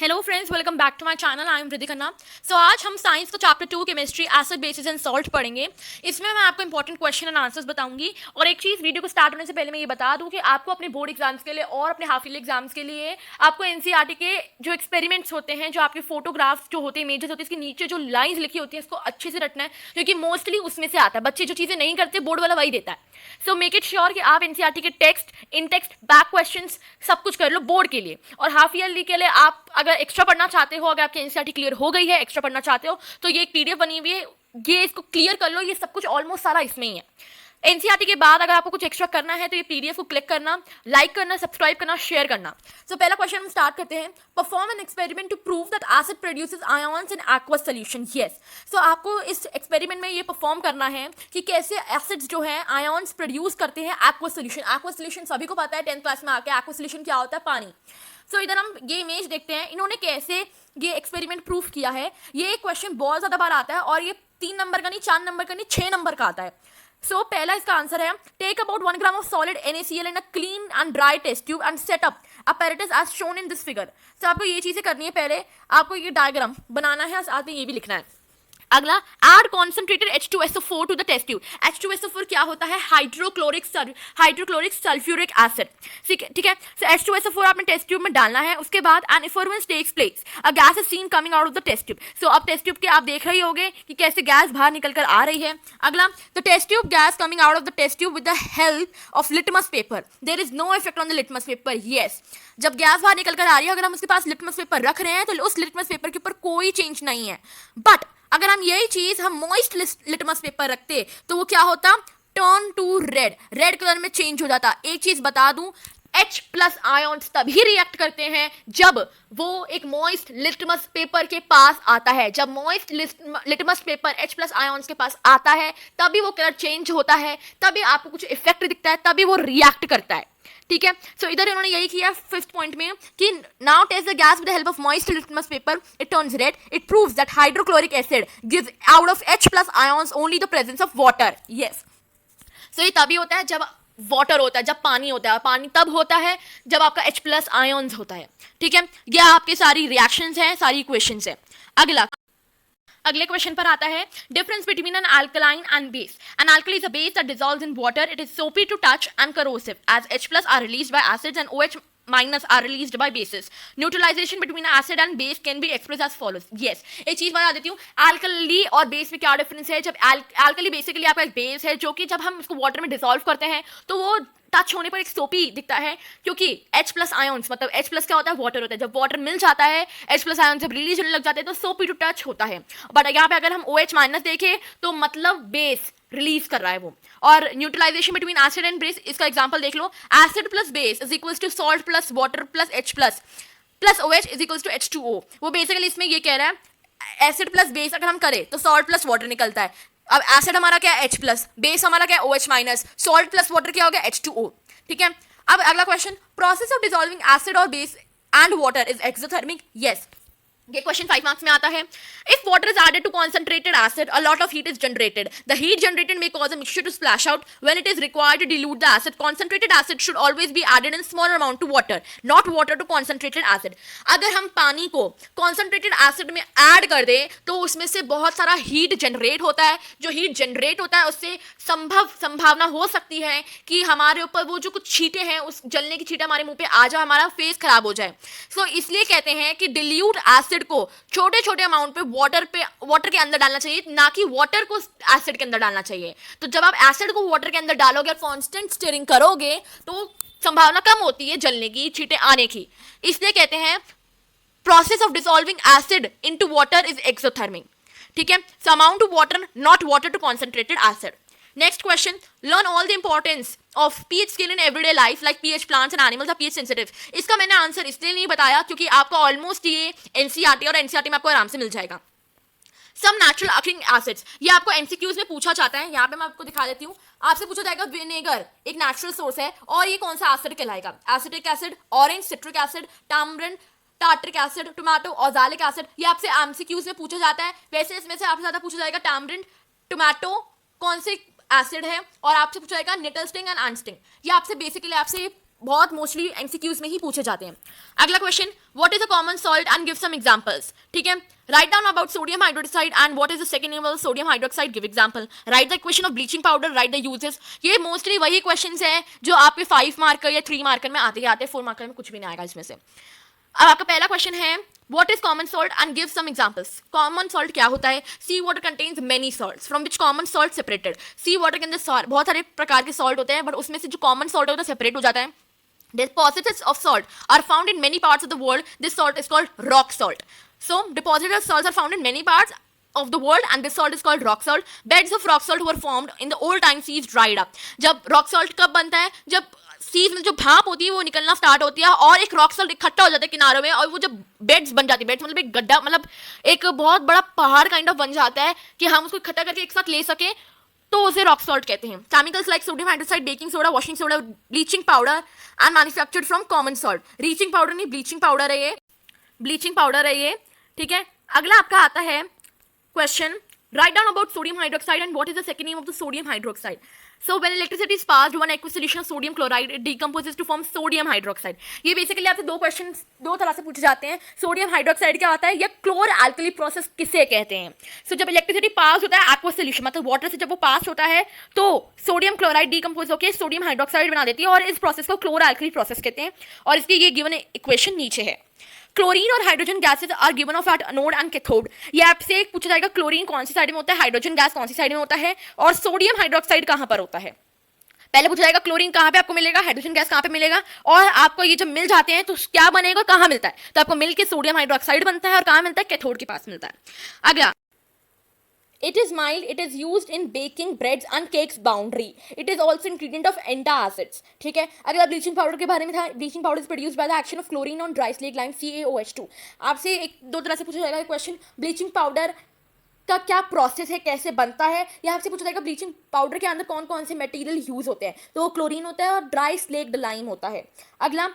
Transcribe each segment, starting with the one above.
Hello friends, welcome back to my channel. I am Riddhi Khanna. So आज हम science का chapter 2 chemistry acid bases and salt पढ़ेंगे। इसमें मैं आपको इंपॉर्टेंट क्वेश्चन एंड आंसर्स बताऊंगी। और एक चीज़, वीडियो को स्टार्ट होने से पहले मैं ये बता दूं कि आपको अपने बोर्ड एग्जाम्स के लिए और अपने हाफ ईयरली एग्जाम्स के लिए आपको एनसीईआरटी के जो एक्सपेरिमेंट्स होते हैं, जो आपके फोटोग्राफ्स जो होते हैं, इमेजेस होती है, इसके नीचे जो लाइन्स लिखी होती है, इसको अच्छे से रटना है, क्योंकि मोस्टली उसमें से आता है। बच्चे जो चीज़ें नहीं करते, बोर्ड वाला वही देता है। सो मेक इट श्योर कि आप एनसीईआरटी के टेक्स्ट, इन टेक्स्ट, बैक क्वेश्चंस सब कुछ कर लो बोर्ड के लिए। और हाफ ईयरली के लिए आप अगर एक्स्ट्रा पढ़ना चाहते हो, अगर आपकी एनसीईआरटी क्लियर हो गई है, एक्स्ट्रा पढ़ना चाहते हो, तो ये एक पीडीएफ बनी हुई है, ये इसको क्लियर कर लो। ये सब कुछ ऑलमोस्ट सारा इसमें ही है। एनसीईआरटी के बाद अगर आपको कुछ एक्स्ट्रा करना है तो ये पीडीएफ को क्लिक करना, लाइक करना, सब्सक्राइब करना, शेयर करना। सो पहला क्वेश्चन हम स्टार्ट करते हैं। Perform an experiment to prove that acid produces ions in aqueous solution. Yes, so आपको इस एक्सपेरिमेंट में ये परफॉर्म करना है कि कैसे एसिड्स जो है आयंस प्रोड्यूस करते हैं एक्वस सॉल्यूशन। एक्वस सॉल्यूशन सभी को पता है, 10th क्लास में आके एक्वस सॉल्यूशन क्या होता है, पानी। सो इधर हम ये इमेज देखते हैं, इन्होंने कैसे ये एक्सपेरिमेंट प्रूफ किया है। ये क्वेश्चन बहुत ज्यादा बार आता है और ये 3 नंबर का नहीं, 4 नंबर का नहीं, 6 नंबर का आता है। सो पहला इसका आंसर है, take about 1 gram of solid NaCl in a clean and dry test tube and set up apparatus as shown in this figure। तो आपको ये चीजें करनी है, पहले आपको ये डायग्राम बनाना है, साथ में ये भी लिखना है। अगला, add concentrated H2SO4 to the test tube. H2SO4 क्या होता है? Hydrochloric sulphuric acid. ठीक है। सो H2SO4 आपने टेस्ट ट्यूब में डालना है। उसके बाद an effervescence takes place, a gas is seen coming out of the test tube. So अब टेस्ट ट्यूब के आप देख रहे होगे कि कैसे गैस बाहर निकल कर आ रही है। अगला, the test tube gas coming out of the test tube with the help of litmus paper, there is no effect on the litmus paper. Yes, जब गैस बाहर निकल कर आ रही है, अगर हम उसके पास लिटमस पेपर रख रहे हैं तो उस लिटमस पेपर के ऊपर कोई चेंज नहीं है। बट अगर हम यही चीज हम मॉइस्ट लिटमस पेपर रखते तो वो क्या होता? Turn to red, red colour में चेंज हो जाता। एक चीज बता दूं, H प्लस आयन्स तभी रिएक्ट करते हैं जब वो एक मॉइस्ट लिटमस पेपर के पास आता है। जब moist litmus paper H plus ions के पास आता है तभी वो कलर चेंज होता है, तभी आपको कुछ इफेक्ट दिखता है, तभी वो रिएक्ट करता है। ठीक है। सो इधर इन्होंने यही किया 5th पॉइंट में कि now test the gas with the help of moist litmus paper, it turns red, it proves that hydrochloric acid gives out of H plus ions only the presence of water. Yes, so ये तभी होता है जब water होता है, जब पानी होता है। पानी तब होता है जब आपका H प्लस आयन्स होता है। ठीक है, ये आपके सारी रिएक्शंस हैं, सारी इक्वेशंस हैं। अगले क्वेश्चन पर आता है, difference between an alkaline and base. An alkali is a base that dissolves in water, it is soapy to touch and corrosive as H plus are released by acids and OH minus are released by bases. Neutralization between acid and base can be expressed as follows। yes, एक चीज बता देती हूँ, alkali और base में क्या difference है। जब अल्कली बेसिकली आपका एक बेस है जो कि जब हम इसको वाटर में डिसॉल्व करते हैं तो वो टच होने पर एक सोपी दिखता है, क्योंकि H प्लस आयन्स, मतलब H प्लस क्या होता है? वाटर होता है। जब वाटर मिल जाता है, H प्लस आयन जब रिलीज होने लग जाते हैं तो सोपी टू टच होता है। बट यहाँ पे अगर हम OH माइनस देखें तो मतलब बेस रिलीज कर रहा है वो। और neutralization between acid and base, इसका एग्जांपल देख लो, acid plus base is equals to salt plus water plus H plus OH is equals to H2O। वो बेसिकली इसमें ये कह रहा है, एसिड प्लस बेस अगर हम करें तो सॉल्ट प्लस वाटर निकलता है। अब एसिड हमारा क्या है? H प्लस, बेस हमारा क्या है? OH minus, salt plus water क्या हो गया? H2O। ठीक है। अब अगला question, process of dissolving acid और base and water is exothermic. Yes, ये क्वेश्चन 5 मार्क्स में आता है। If water is added to concentrated acid, a lot of heat is generated. The heat generated may cause a mixture to splash out when it is required to dilute the acid. Concentrated acid should always be added in smaller amount to water, not water to concentrated acid। अगर हम पानी को concentrated acid में add कर दें तो उसमें से बहुत सारा हीट जनरेट होता है। जो हीट जनरेट होता है उससे संभावना हो सकती है कि हमारे ऊपर वो जो कुछ छींटे हैं, उस जलने की छींटे हमारे मुंह पे आ जाए, हमारा फेस खराब हो जाए। सो इसलिए कहते हैं कि डिल्यूट एसिड को छोटे छोटे अमाउंट पे वाटर के अंदर डालना चाहिए, ना कि वाटर को एसिड के अंदर डालना चाहिए। तो जब आप एसिड को वाटर के अंदर डालोगे और कांस्टेंट स्टीयरिंग करोगे तो संभावना कम होती है जलने की, छींटे आने की। इसलिए कहते हैं process of dissolving acid into water is exothermic. ठीक है। So amount to water, not water to concentrated acid. Next question, learn all the importance of pH scale in everyday life like pH plants and animals are pH sensitive। इसका मैंने answer इसलिए नहीं बताया क्योंकि आपको almost ये NCERT और NCERT में आपको आराम से मिल जाएगा। सम नेचुरल अकरिंग एसिड्स, ये आपको एमसीक्यूज में पूछा जाता है। यहाँ पे मैं आपको दिखा देती हूँ। आपसे पूछा जाएगा विनेगर एक नेचुरल सोर्स है और ये कौन सा एसिड कहलाएगा? Acetic acid, orange, citric acid, tamarind, tartaric acid, tomato, oxalic acid. ये आपसे एमसीक्यूज में पूछा जाता है। वैसे इसमें से आपसे ज्यादा पूछा जाएगा टामरिन, टोमेटो कौन से एसिड है, और आपसे पूछा जाएगा निटल स्टिंग एंड आंस्टिंग। ये आपसे बेसिकली आपसे बहुत मोस्टली एमसीक्यूज में ही पूछे जाते हैं। अगला question, what is a common salt and give some examples. ठीक है, write down about sodium hydroxide and what is the second name of sodium hydroxide, give example. Write the equation of bleaching powder, write the uses. ये mostly वही questions हैं जो आपके 5 marker या 3 marker में आते ही आते हैं, 4 मार्कर में कुछ भी नहीं आएगा इसमें से। अब आपका पहला क्वेश्चन है, what is common salt and give some examples. Common salt क्या होता है? Sea water contains many salts from which common salt separated. Sea water के अंदर बहुत सारे प्रकार के सॉल्ट होते हैं, बट उसमें से जो कॉमन सॉल्ट होता है सेपरेट हो जाता है। Deposits of salt are found in many parts of the world. This salt is called rock salt. So deposits of salts are found in many parts of the world and this salt is called rock salt. Beds of rock salt were formed in the old time seas dried up. जब rock salt कब बनता है? जब seize में जो भाप होती है वो निकलना स्टार्ट होती है और एक रॉक सॉल्ट इकट्ठा हो जाता है किनारों में और वो जब बेड्स बन जाती है, बेड्स मतलब एक गड्ढा, मतलब एक बहुत बड़ा पहाड़ काइंड ऑफ बन जाता है कि हम उसको इकट्ठा करके एक साथ ले सके, तो उसे रॉक सॉल्ट कहते हैं। Chemicals like sodium hydroxide, baking soda, washing soda, bleaching powder and manufactured from common salt. Bleaching powder नहीं, ब्लीचिंग पाउडर है ये, ब्लीचिंग पाउडर है ये। ठीक है, अगला आपका आता है question, right down about sodium hydroxide and what is the second name of the sodium hydroxide. So when electricity is passed, one aqueous solution of sodium chloride it decomposes to form sodium hydroxide. ये basically आपसे दो question दो तरह से पूछे जाते हैं। Sodium hydroxide क्या होता है या क्लोर अल्कली प्रोसेस किसे कहते हैं। सो जब इलेक्ट्रिसिटी पास होता है aqueous solution मतलब वाटर से जब वो पास होता है तो सोडियम क्लोराइड डिकम्पोज होकर सोडियम हाइड्रोक्साइड बना देती है और इस प्रोसेस को क्लोर अल्कली प्रोसेस कहते हैं और इसकी ये गिवन इक्वेशन नीचे है। क्लोरीन और hydrogen gases are given off at anode and cathode. ये आपसे एक पूछा जाएगा क्लोरीन कौन सी साइड में होता है, हाइड्रोजन गैस कौन सी साइड में होता है और सोडियम हाइड्रोक्साइड कहां पर होता है। पहले पूछा जाएगा क्लोरीन कहां पे आपको मिलेगा, हाइड्रोजन गैस कहां पे मिलेगा और आपको ये जब मिल जाते हैं तो क्या बनेगा, कहां मिलता है, तो आपको मिल के सोडियम हाइड्रोक्साइड बनता है और कहां मिलता है, कैथोड के पास मिलता है। अगला, it is mild, it is used in baking breads and cakes boundary, it is also ingredient of antacids। ठीक है, अगला ब्लीचिंग पाउडर के बारे में था, bleaching powder is produced by the action of chlorine on dry slate lime CaOH2। आपसे एक दो तरह से पूछा जाएगा क्वेश्चन, ब्लीचिंग पाउडर का क्या प्रोसेस है, कैसे बनता है। यहाँ से पूछा जाएगा ब्लीचिंग पाउडर के अंदर कौन कौन से मटेरियल यूज होते हैं, तो वो क्लोरीन होता है और ड्राई स्लेक्ड लाइम होता है। अगला,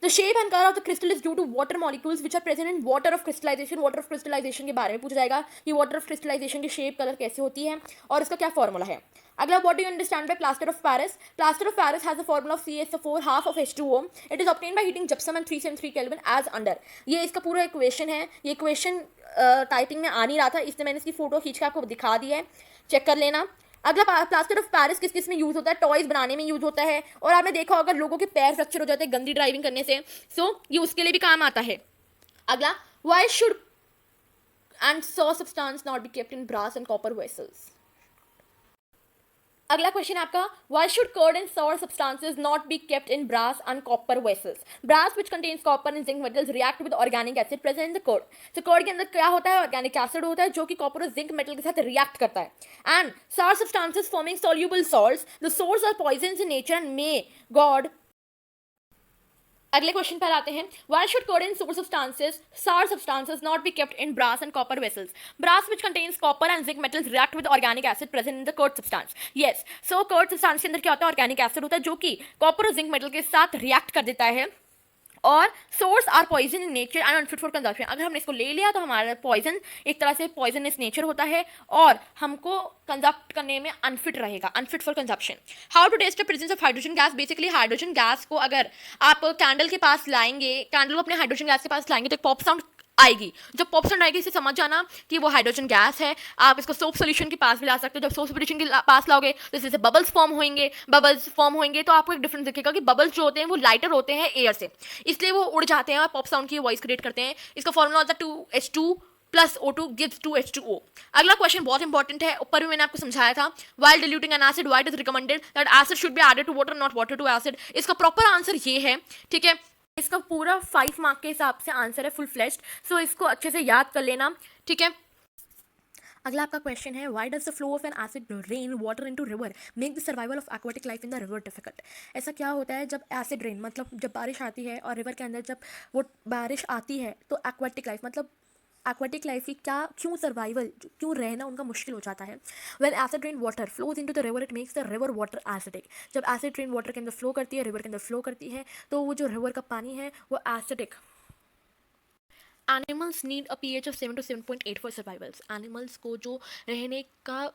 the shape and colour of the crystal is due to water molecules which are present in water of crystallisation. Water of crystallisation के बारे में पूछा जाएगा कि वाटर ऑफ क्रिस्टलाइजेशन की शेप कलर कैसे होती है और इसका क्या फॉर्मूला है। अगला, what do you understand by plaster of Paris. Plaster of Paris has a formula of CaSO4 half of H2O। It is obtained by heating gypsum and 373 kelvin as under. ये इसका पूरा इक्वेशन है, ये equation typing में आ नहीं रहा था इसलिए मैंने इसकी फोटो खींच के आपको दिखा दी है, चेक कर लेना। अगला, प्लास्टर ऑफ पेरिस किस किस में यूज होता है, टॉयज बनाने में यूज होता है और आपने देखा होगा लोगों के पैर फ्रैक्चर हो जाते हैं गंदी ड्राइविंग करने से, सो ये उसके लिए भी काम आता है। अगला, why should and sour substance not be kept in brass and copper vessels. अगला क्वेश्चन आपका, why should curd and sour substances not be kept in brass and copper vessels. Brass which contains copper and zinc metals react with organic acid present in the curd. तो curd के अंदर क्या होता है, organic acid होता है जो कि कॉपर और जिंक मेटल के साथ रिएक्ट करता है। And sour substances forming soluble salts, the salts are poisons in nature and may god. अगले क्वेश्चन पर आते हैं, व्हाई शुड कर्ड एंड sour substances not be kept in brass and copper vessels। brass which contains copper and zinc metals react with organic acid present in the curd substance। yes, so curd substance के अंदर क्या होता है, organic acid होता है जो कि copper और जिंक मेटल के साथ रिएक्ट कर देता है और sours are poison in nature and unfit for consumption. अगर हमने इसको ले लिया तो हमारा पॉइजन एक तरह से पॉइजनस नेचर होता है और हमको कंजप्ट करने में अनफिट रहेगा, unfit for consumption. How to test the presence of hydrogen gas. Basically hydrogen gas को अगर आप कैंडल के पास लाएंगे, कैंडल को अपने हाइड्रोजन गैस के पास लाएंगे तो एक पॉप साउंड आएगी। जब पॉप साउंड आएगी इसे समझ जाना कि वो हाइड्रोजन गैस है। आप इसको सोप सोल्यूशन के पास भी ला सकते हो। जब सोप सोल्यूशन के पास लाओगे तो इससे बबल्स फॉर्म होंगे तो आपको एक डिफरेंस दिखेगा कि बबल्स जो होते हैं वो लाइटर होते हैं एयर से, इसलिए वो उड़ जाते हैं और पॉप साउंड की वॉइस क्रिएट करते हैं। इसका फॉर्मूला होता है 2H2 plus O2 gives 2H2O। अगला क्वेश्चन बहुत इंपॉर्टेंट है, ऊपर भी मैंने आपको समझाया था। while diluting an acid why it is recommended that acid should be added to water not water to acid। इसका प्रॉपर आंसर ये है, ठीक है, इसका पूरा 5 मार्क के हिसाब से आंसर है फुल फ्लेश्ड, सो इसको अच्छे से याद कर लेना, ठीक है। अगला आपका क्वेश्चन है, why does the flow of N acid rain water into river make the survival of aquatic life in the river difficult. ऐसा क्या होता है जब एसिड रेन मतलब जब बारिश आती है और रिवर के अंदर जब वो बारिश आती है तो एक्वाटिक लाइफ मतलब एक्वाटिक लाइफ की क्यों सर्वाइवल, क्यों रहना उनका मुश्किल हो जाता है। When acid rain water flows into the river it makes the river water acidic. जब एसिड रेन वाटर के अंदर फ्लो करती है, रिवर के अंदर फ्लो करती है तो वो जो रिवर का पानी है वो acidic. Animals need a pH of 7 to 7.8 for survivals. Animals को जो रहने का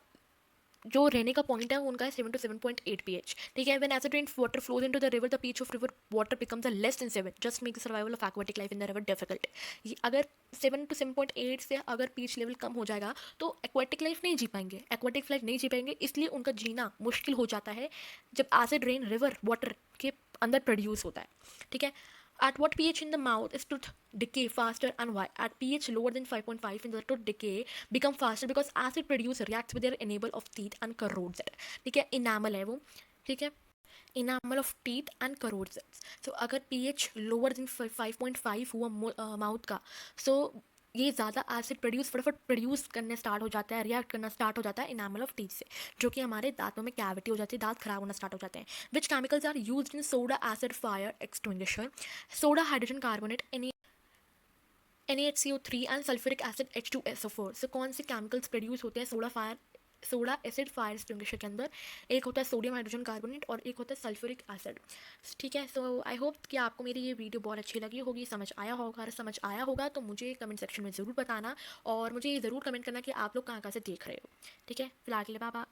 जो रहने का पॉइंट है वो उनका है 7 to 7.8 pH, ठीक है। When acid rain water flows into the river, the pH of river water becomes a less than 7, just make the survival of aquatic life in the river difficult। ये अगर 7 to 7.8 से अगर pH level कम हो जाएगा तो aquatic life नहीं जी पाएंगे, aquatic life नहीं जी पाएंगे, इसलिए उनका जीना मुश्किल हो जाता है जब एसिड रेन रिवर वाटर के अंदर प्रोड्यूस होता है, ठीक है। At what pH in the mouth is tooth decay faster and why? At pH lower than 5.5 in the tooth decay become faster because acid produce reacts with their enamel of teeth and corrodes it, ठीक है। enamel है वो, ठीक है, enamel of teeth and corrodes it। so अगर pH lower than 5.5 हुआ mouth का, so ये ज़्यादा एसिड फटाफट प्रोड्यूस करने स्टार्ट हो जाता है, रिएक्ट करना स्टार्ट हो जाता है इनामल ऑफ टीथ से, जो कि हमारे दांतों में कैविटी हो जाती है, दांत खराब होना स्टार्ट हो जाते हैं। Which chemicals are use in soda acid fire extinguisher? Soda hydrogen carbonate NaHCO3 and sulphuric acid H2SO4। So कौन से केमिकल्स प्रोड्यूस होते हैं सोडा एसिड फायर एक्सटिंग्विशर के अंदर? एक होता है सोडियम हाइड्रोजन कार्बोनेट और एक होता है सल्फ्यूरिक एसिड, ठीक है। सो आई होप कि आपको मेरी ये वीडियो बहुत अच्छी लगी होगी, समझ आया होगा। अगर समझ आया होगा तो मुझे कमेंट सेक्शन में ज़रूर बताना और मुझे ये ज़रूर कमेंट करना कि आप लोग कहाँ कहाँ से देख रहे हो, ठीक है। फिलहाल के लिए बाय बाय।